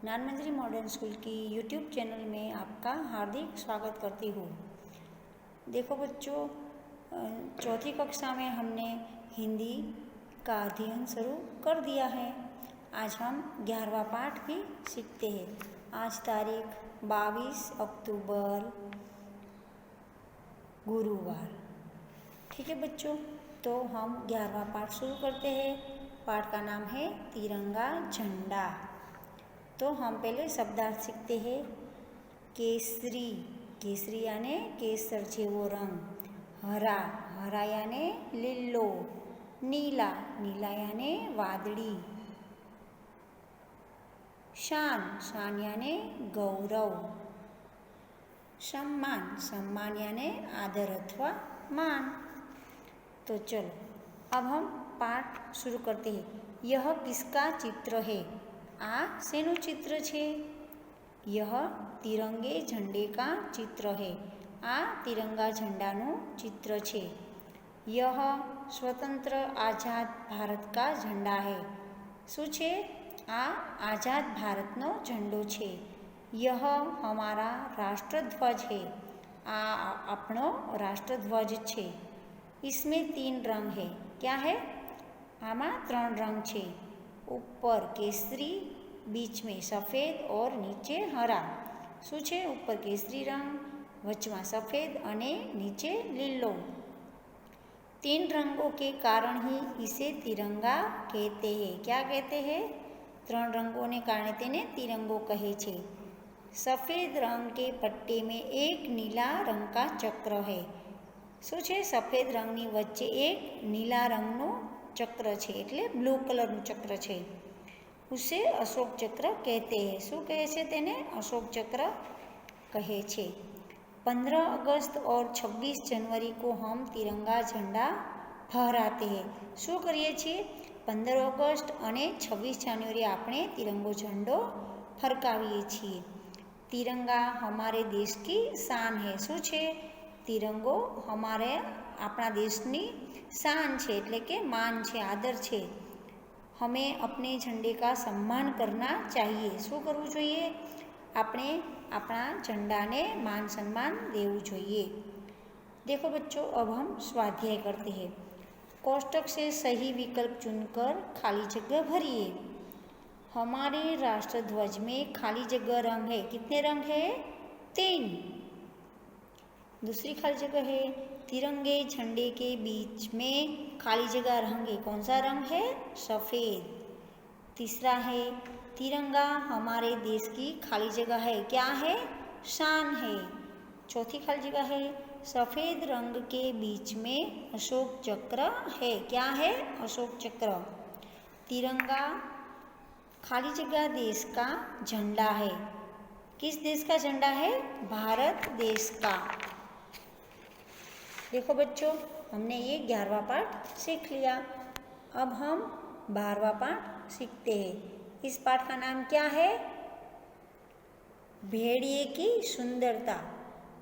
ज्ञानमंजरी modern school की YouTube channel में आपका हार्दिक स्वागत करती हूँ। देखो बच्चों, चौथी कक्षा में हमने हिंदी का अध्ययन शुरू कर दिया है। आज हम 11वां पाठ भी सीखते हैं। आज तारीख 22 अक्टूबर गुरुवार। ठीक है बच्चों, तो हम 11वां पाठ शुरू करते हैं। पाठ का नाम है तिरंगा झंडा। तो हम पहले शब्दार्थ सीखते हैं। केसरी, केसरी यानी केसर जेवो रंग। हरा, हरा यानी લીલો। नीला, नीला यानी वादળી। शान, शान यानी गौरव। सम्मान, सम्मान यानी आदर अथवा मान। तो चलो अब हम पाठ शुरू करते हैं। यह किसका चित्र है? आ શેનું चित्र છે? यह तिरंगे झंडे का चित्र है। आ तिरंगा झंडाનું चित्र છે। यह स्वतंत्र आजाद भारत का झंडा है। શું છે? आ आजाद भारतનો झंडो છે। यह हमारा राष्ट्रध्वज है। आ આપણો राष्ट्रध्वज છે। इसमें 3 रंग है। क्या है? आमा 3 रंग છે। ऊपर केसरी, बीच में सफ़ेद और नीचे हरा। શું છે? ઉપર કેસરી રંગ, વચમાં સफ़ेद અને नीचे લીલો। 3 रंगों के कारण ही इसे तिरंगा कहते हैं। क्या कहते हैं? 3 रंगों ने कारण तेने तिरंगो कहे छे। सफ़ेद रंग के पट्टे में एक नीला रंग का चक्र है। શું છે? સફેદ રંગની વચ્ચે એક નીલા રંગનું ચક્ર છે, એટલે બ્લુ કલરનું ચક્ર છે। उसे अशोक चक्र कहते हैं। શું કહે છે તેને? अशोक चक्र कहे छे। 15 अगस्त और 26 जनवरी को हम तिरंगा झंडा फहराते हैं। શું કરીએ છીએ? 15 ઓગસ્ટ અને 26 જાન્યુઆરી આપણે तिरंगो झंडो फरकावीए છીએ। तिरंगा हमारे देश की शान है। શું છે? तिरंगो हमारे આપણા દેશની શાન છે, એટલે કે માન છે, આદર છે। हमें अपने झंडे का सम्मान करना चाहिए। શું કરવું જોઈએ? આપણે આપણા झंडाने मान सम्मान देवू જોઈએ। देखो बच्चों, अब हम स्वाध्याय करते हैं। कोष्टक से सही विकल्प चुनकर खाली जगह भरिए। हमारे राष्ट्रध्वज में खाली जगह रंग है। कितने रंग है? 3। दूसरी खाली जगह है तिरंगे झंडे के बीच में खाली जगह रंग है। कौन सा रंग है? सफ़ेद। तीसरा है तिरंगा हमारे देश की खाली जगह है। क्या है? शान है। चौथी खाली जगह है सफ़ेद रंग के बीच में अशोक चक्र है। क्या है? अशोक चक्र। तिरंगा खाली जगह देश का झंडा है। किस देश का झंडा है? भारत देश का। देखो बच्चों, हमने ये 11वां पाठ सीख लिया। अब हम 12वां पाठ सीखते हैं। इस पाठ का नाम क्या है? भेड़िए की सुंदरता।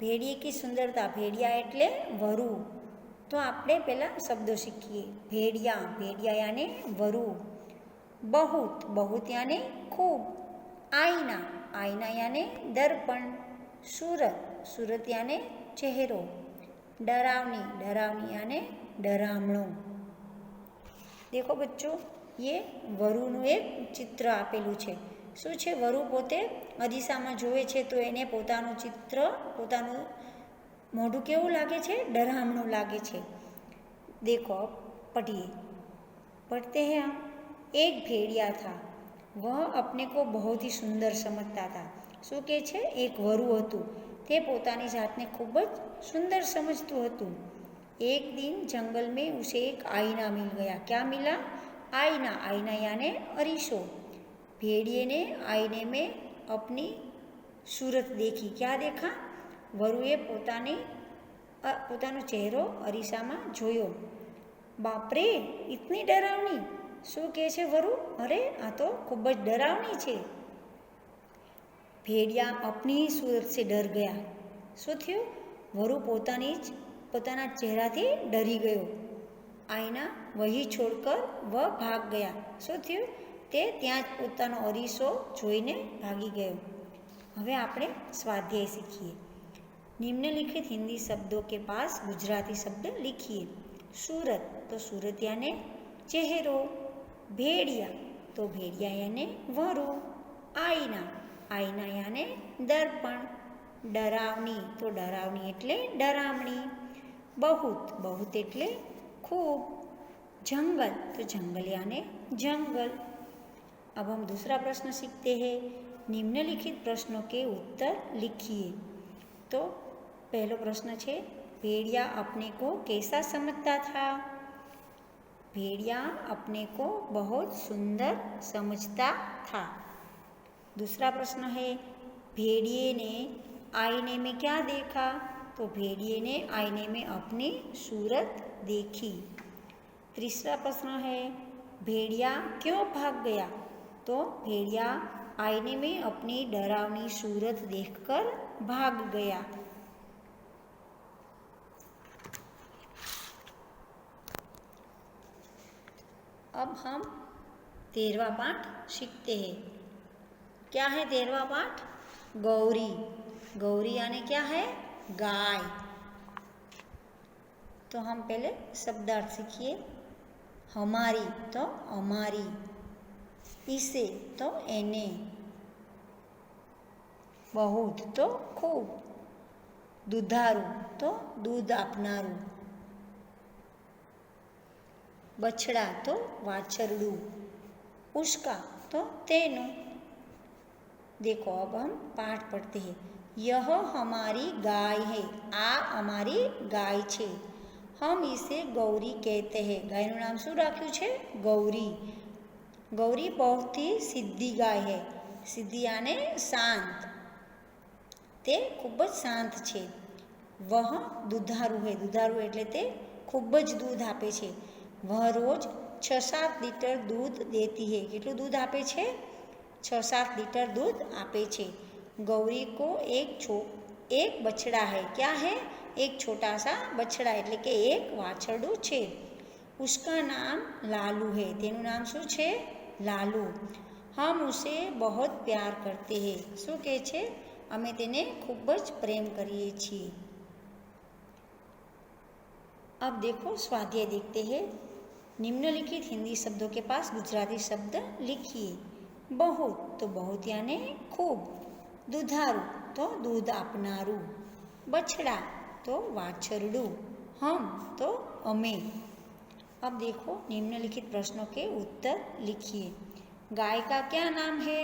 भेड़िए की सुंदरता, भेड़िया एटले वरु। तो आपणे पहला शब्दों सीखिए। भेड़िया, भेड़िया यानी वरु। बहुत, बहुत यानी खूब। आईना, आईना यानी दर्पण। सूरत, सूरत यानी चेहरो। डरावनी, डरावनी यानी डरामणो। देखो बच्चों, ये वरुનું એક ચિત્ર આપેલું છે। શું છે? વરુ પોતે અરીસામાં જોવે છે તો એને પોતાનું ચિત્ર, પોતાનું મોઢું કેવું લાગે છે? ડરામણું લાગે છે। देखो पढ़िए। पढ़ते हैं हम। एक भेड़िया था, वह अपने को बहुत ही सुंदर समझता था। શું કહે છે? એક વરુ હતું, તે પોતાની જાતને ખૂબ જ સુંદર સમજતું હતું। एक दिन जंगल में उसे एक आईना मिल गया। क्या मिला? आईना, आईना यानी अरीसो। भेड़िए ने आईने में अपनी सूरत देखी। क्या देखा? वरुए પોતાનો ચહેરો અરીસામાં જોયો। બાપરે, इतनी डरावनी। શું કહે છે વરુ? અરે, આ તો ખૂબ જ ડરાવની છે। भेड़िया अपनी ही सूरत से डर गया। શું થયું? વરુ પોતાના ચહેરાથી ડરી ગયો। आईना वही छोड़कर वह भाग गया। શું થયું? તે ત્યાં જ પોતાનો અરીસો જોઈને ભાગી ગયો. હવે આપણે સ્વાધ્યાય શીખીએ. निम्नलिखित हिंदी शब्दों के पास गुजराती शब्द लिखिए. सूरत तो सूरत याने चेहरो. भेड़िया तो भेड़िया याने वरु. आईना आईना याने दर्पण. डरावनी तो डरावनी एटले डरामणी. बहुत बहुत एटले खूब. जंगल तो जंगल यानी जंगल. अब हम दूसरा प्रश्न सीखते हैं. निम्नलिखित प्रश्नों के उत्तर लिखिए. तो पहलो प्रश्न है, भेड़िया अपने को कैसा समझता था? भेड़िया अपने को बहुत सुंदर समझता था. दूसरा प्रश्न है, भेड़िए ने आईने में क्या देखा? तो भेड़िए ने आईने में अपनी सूरत देखी. तीसरा प्रश्न है, भेड़िया क्यों भाग गया? तो भेड़िया आईने में अपनी डरावनी सूरत देखकर भाग गया. अब हम 13वां पाठ सीखते हैं. क्या है 13वां पाठ? गौरी. गौरी यानी क्या है? गाय. तो हम पहले शब्दार्थ सीखिए. हमारी तो अमारी. इसे तो एने. बहुत तो खूब. दूधारू तो दूध आपनारू. बछड़ा तो वाछरडू. उसका तो तेनु. देखो अब हम पाठ पढ़ते हैं. यह हमारी गाय है. आ हमारी गाय छे. हम इसे गौरी कहते हैं. गायનું નામ શું રાખ્યું છે? ગૌરી. गौरी बहुत ही सीधी गाय है. सीधी यानी शांत. તે ખૂબ જ શાંત છે. વહ દૂધારું है. દૂધારું એટલે તે ખૂબ જ દૂધ આપે છે. वह रोज 6-7 लीटर दूध देती है. કેટલું दूध આપે છે? 6-7 लीटर दूध આપે છે. गौरी को एक बछड़ा है. क्या है? एक छोटा सा बछड़ा એટલે કે એક વાછરડું છે. उसका नाम लालू है. તેનું નામ શું છે? લાલુ. हम उसे बहुत प्यार करते हैं. શું કહે છે? અમે તેને ખૂબ જ પ્રેમ કરીએ છીએ. अब देखो स्वाध्याय देखते हैं. निम्नलिखित हिंदी शब्दों के पास गुजराती शब्द लिखिए. बहुत तो बहुत यानी खूब. दूधारू तो दूध आपनारू. बछड़ा तो वाछरडू. हम तो अमे. अब देखो निम्नलिखित प्रश्नों के उत्तर लिखिए. गाय का क्या नाम है?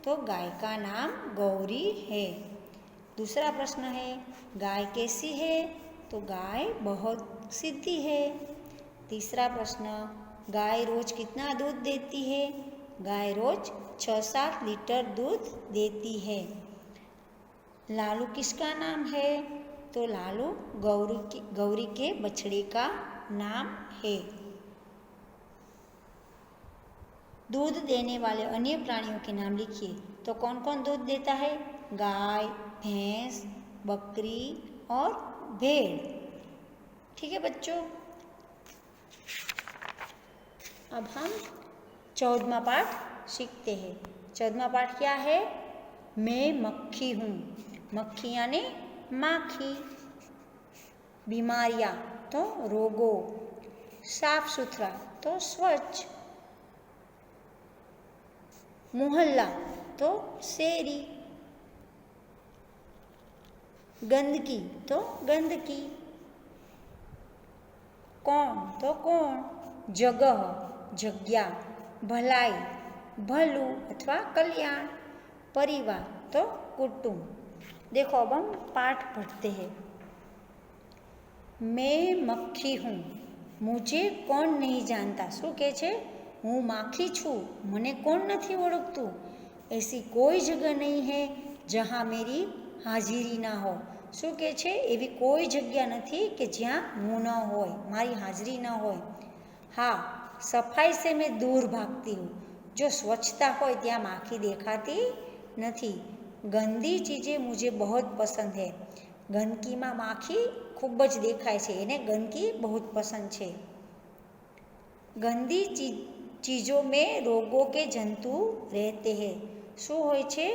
तो गाय का नाम गौरी है. दूसरा प्रश्न है, गाय कैसी है? तो गाय बहुत सीधी है. तीसरा प्रश्न, गाय रोज कितना दूध देती है? गाय रोज 6-7 लीटर दूध देती है. लालू किसका नाम है? तो लालू गौरी के बछड़े का नाम है. दूध देने वाले अन्य प्राणियों के नाम लिखिए. तो कौन कौन दूध देता है? गाय, भैंस, बकरी और भेड़. ठीक है बच्चों. अब हम 14वां पाठ सीखते हैं. 14वां पाठ क्या है? मैं मक्खी हूँ. मक्खी यानी माखी. बीमारियाँ तो रोगों. साफ सुथरा तो स्वच्छ. मोहल्ला तो शेरी. गंदगी तो गंदकी. कौन तो कौन. जगह जग्या. भलाई भलू अथवा कल्याण. परिवार तो कुटुंब. देखो अब हम पाठ पढ़ते हैं. मैं मक्खी हूँ. मुझे कौन नहीं जानता. શું કહે છે? હું માખી છું, મને કોણ નથી ઓળખતું. ऐसी कोई जगह नहीं है जहाँ मेरी हाजिरी ना हो. શું કહે છે? એવી કોઈ જગ્યા નથી કે જ્યાં હું ન હોય, મારી હાજરી ન હોય. हाँ, सफाई से मैं दूर भागती हूँ. जो स्वच्छता हो ત્યાં માખી દેખાતી નથી. गंदी चीज़ें मुझे बहुत पसंद है. गंदकीમાં માખી ખૂબ જ દેખાય છે, એને ગંદકી बहुत पसंद છે. गंदी चीज़ों में रोगों के जंतु रहते हैं। શું હોય છે?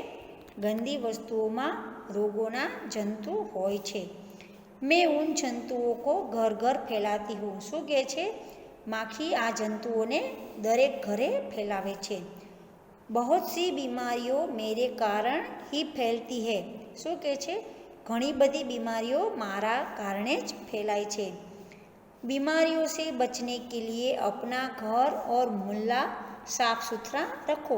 ગંદી વસ્તુઓમાં રોગોના જંતુ હોય છે। मैं उन जंतुओं को घर घर फैलाती हूँ। શું કહે છે? માખી આ જંતુઓને દરેક ઘરે ફેલાવે છે। बहुत सी बीमारियों मेरे कारण ही फैलती है। શું કહે છે? ઘણી બધી બીમારીઓ મારા કારણે જ ફેલાય છે। बीमारियों से बचने के लिए अपना घर और मोहल्ला साफ सुथरा रखो।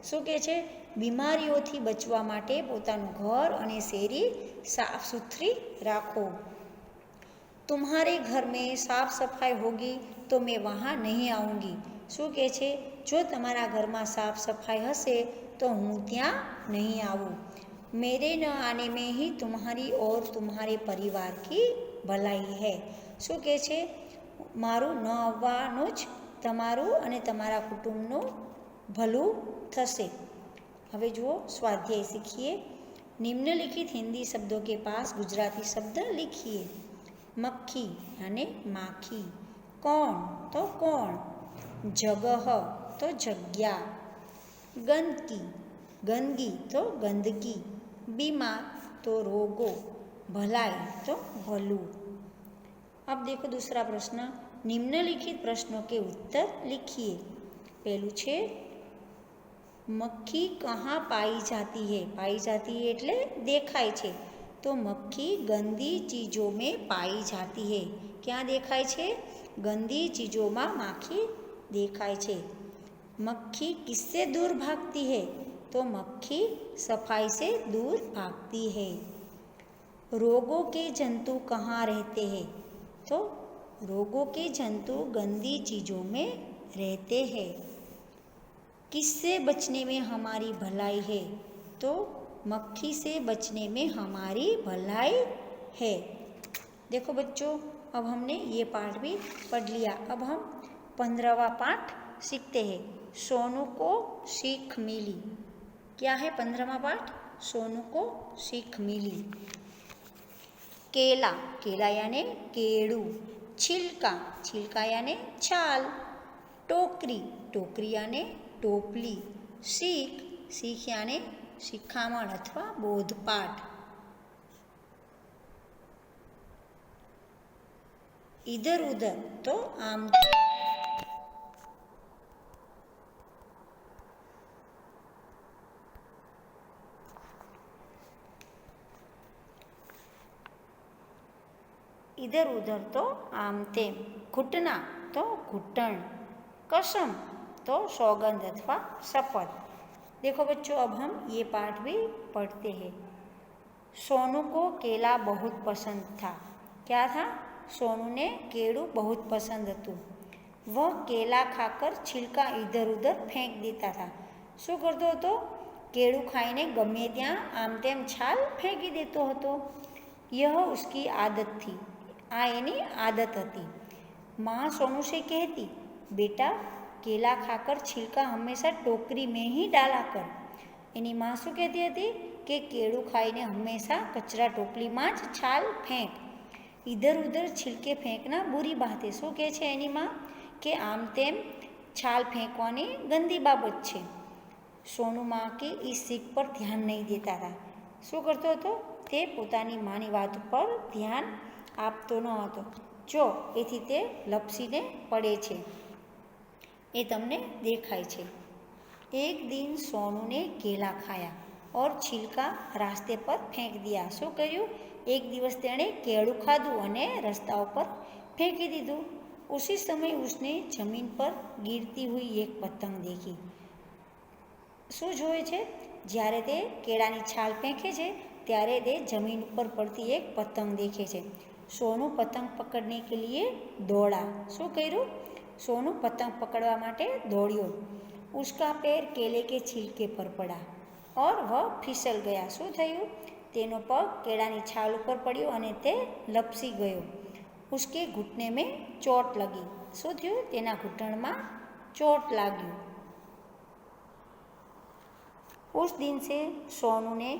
શું કહે છે? બીમારીઓથી બચવા માટે પોતાનું ઘર અને શેરી સાફ સુથરી રાખો। तुम्हारे घर में साफ सफाई होगी तो मैं वहाँ नहीं आऊँगी। શું કહે છે? જો તમારા ઘરમાં સાફ સફાઈ હશે તો હું ત્યાં નહીં આવું। मेरे न आने में ही तुम्हारी और तुम्हारे परिवार की भलाई है। શું કહે છે? મારું ન આવવાનું જ તમારું અને તમારા કુટુંબનું ભલું થશે। હવે જુઓ स्वाध्याय सीखिए। निम्नलिखित हिंदी शब्दों के पास गुजराती शब्द लिखिए। मक्खी यानी माखी, कौन तो कौन, जगह तो जग्या, गंदगी गंदगी तो गंदगी, बीमार तो रोगो, भलाई तो भलू। अब देखो दूसरा प्रश्न। निम्नलिखित प्रश्नों के उत्तर लिखिए। पहलू छे मक्खी कहाँ पाई जाती है? पाई जाती है એટલે દેખાય છે। तो मक्खी गंदी चीज़ों में पाई जाती है। क्या देखाय छे? गंदी चीज़ों में माखी देखाय छे। मक्खी किससे दूर भागती है? तो मक्खी सफाई से दूर भागती है। रोगों के जंतु कहाँ रहते हैं? तो रोगों के जंतु गंदी चीज़ों में रहते हैं। किससे बचने में हमारी भलाई है? तो मक्खी से बचने में हमारी भलाई है। देखो बच्चों, अब हमने ये पाठ भी पढ़ लिया। अब हम 15वां पाठ सीखते हैं। सोनू को सीख मिली। क्या है 15वां पाठ? सोनू को सीख मिली। केला, केला यानी केड़ू। छिलका, छिलका यानी छाल। टोकरी, टोकरी यानी टोपली। सीख, सीख यानी शिखामण अथवा बोधपाठ। इधर उधर तो आम इधर उधर तो आम तेम। घुटना तो घुटन। कसम तो सौगंध अथवा शपथ। देखो बच्चों, अब हम ये पाठ भी पढ़ते हैं। सोनू को केला बहुत पसंद था। क्या था? सोनू ने केड़ू बहुत पसंद હતું। वह केला खाकर छिलका इधर उधर फेंक देता था। શું કરતો હતો? કેળું ખાઈને ગમે ત્યાં આમ તેમ છાલ ફેંકી દેતો હતો। यह उसकी आदत थी। આ એની આદત હતી। माँ सोनू से कहती, बेटा केला खाकर छिलका हमेशा टोकरी में ही डाला कर। એની માં શું કહેતી હતી? કે કેળું ખાઈને હંમેશા કચરા ટોપલીમાં જ છાલ ફેંક। इधर उधर छिलके फेंकना बुरी बात है। શું કહે છે એની માં? કે આમ તેમ છાલ ફેંકવાની ગંદી બાબત છે। સોનુ માં કે इस सीख पर ध्यान नहीं देता था। શું કરતો હતો? તે પોતાની માની વાત પર ધ્યાન આપતો ન હતો। જો એથી તે લપસીને પડે છે। એ તમને દેખાય છે। एक दिन सोनू ने केला खाया और छिलका रास्ते पर फेंक दिया। શું કર્યું? एक दिवस तेणे केळું खाधું અને રસ્તાઓ પર ફેંકી દીધું। उसी समय उसने जमीन पर गिरती हुई एक पतंग देखी। શું જોવે છે? જ્યારે તે કેળાની છાલ ફેંકે છે ત્યારે તે જમીન ઉપર પડતી એક પતંગ દેખે છે। સોનુ પતંગ પકડને કે लिए દોડા। શું કર્યું? સોનુ પતંગ પકડવા માટે દોડ્યો। उसका पैर केले के छिलके पर पड़ा और वह फिसल गया। શું થયું? તેનો પગ કેળાની છાલ ઉપર પડ્યો અને તે લપસી ગયો। उसके घुटने में चोट लगी। શું થયું? તેના ઘૂંટણમાં ચોટ લાગ્યું। उस दिन से सोनू ने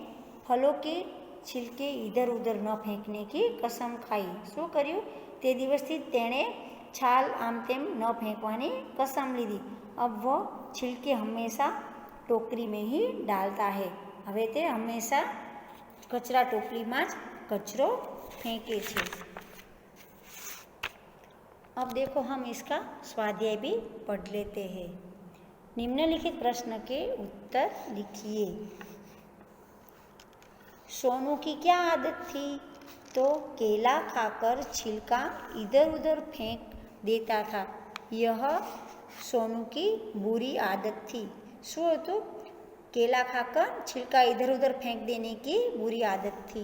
फलों के छिलके इधर उधर न फेंकने की कसम खाई। શું કર્યું? તે દિવસથી તેણે છાલ આમ તેમ ન ફેંકવાની કસમ લીધી अब वह छिलके हमेशा टोकरी में ही डालता है। હવે તે હંમેશા કચરા ટોપલીમાં જ કચરો फेंके छे। अब देखो हम इसका स्वाध्याय भी पढ़ लेते हैं। निम्नलिखित प्रश्न के उत्तर लिखिए। सोनू की क्या आदत थी? तो केला खाकर छिलका इधर उधर फेंक देता था। यह सोनू की बुरी आदत थी। શું હતું? केला खाकर छिलका इधर उधर फेंक देने की बुरी आदत थी।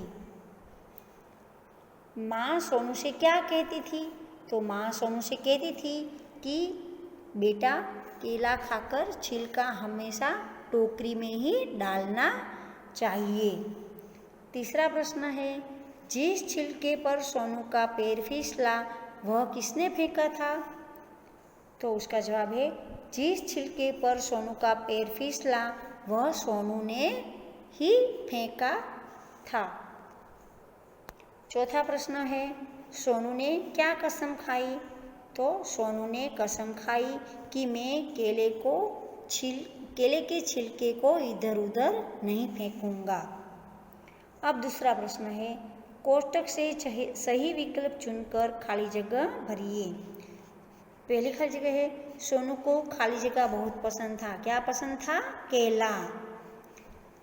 माँ सोनू से क्या कहती थी? तो माँ सोनू से कहती थी कि बेटा केला खाकर छिलका हमेशा टोकरी में ही डालना चाहिए। तीसरा प्रश्न है, जिस छिलके पर सोनू का पैर फिसला वह किसने फेंका था? तो उसका जवाब है, जिस छिलके पर सोनू का पैर फिसला वह सोनू ने ही फेंका था। चौथा प्रश्न है, सोनू ने क्या कसम खाई? तो सोनू ने कसम खाई कि मैं केले के छिलके को इधर उधर नहीं फेंकूंगा। अब दूसरा प्रश्न है, कोष्टक से सही विकल्प चुनकर खाली जगह भरिए। पहली खाली जगह है, सोनू को खाली जगह बहुत पसंद था। क्या पसंद था? केला।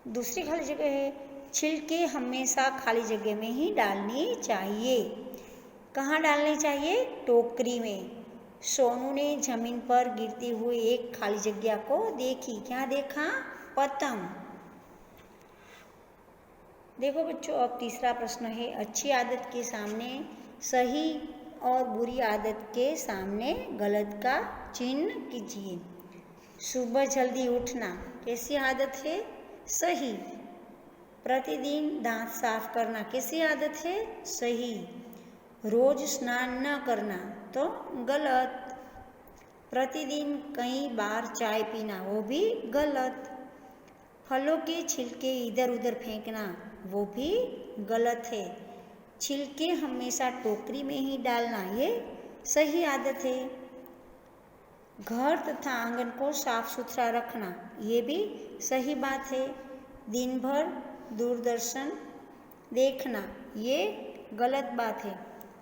दूसरी खाली जगह है, छिलके हमेशा खाली जगह में ही डालनी चाहिए। कहाँ डालनी चाहिए? टोकरी में। सोनू ने जमीन पर गिरती हुई एक खाली जगह को देखी। क्या देखा? पतंग। देखो बच्चों, अब तीसरा प्रश्न है, अच्छी आदत के सामने सही और बुरी आदत के सामने गलत का चिन्ह कीजिए। सुबह जल्दी उठना कैसी आदत है? सही। प्रतिदिन दांत साफ करना कैसी आदत है? सही। रोज स्नान न करना तो गलत। प्रतिदिन कई बार चाय पीना वो भी गलत। फलों के छिलके इधर उधर फेंकना वो भी गलत है। छिलके हमेशा टोकरी में ही डालना ये सही आदत है। घर तथा आंगन को साफ सुथरा रखना ये भी सही बात है। दिन भर दूरदर्शन देखना ये गलत बात है।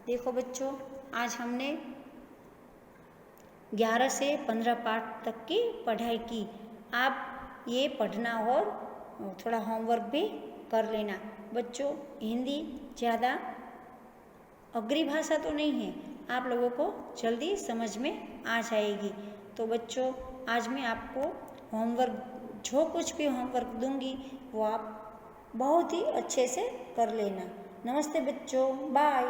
देखो बच्चों, आज हमने 11 से 15 पाठ तक की पढ़ाई की। आप ये पढ़ना और थोड़ा होमवर्क भी कर लेना। बच्चों, हिंदी ज़्यादा अग्री भाषा तो नहीं है, आप लोगों को जल्दी समझ में आ जाएगी। तो बच्चों, आज मैं आपको होमवर्क, जो कुछ भी होमवर्क दूंगी वो आप बहुत ही अच्छे से कर लेना। नमस्ते बच्चों, बाय।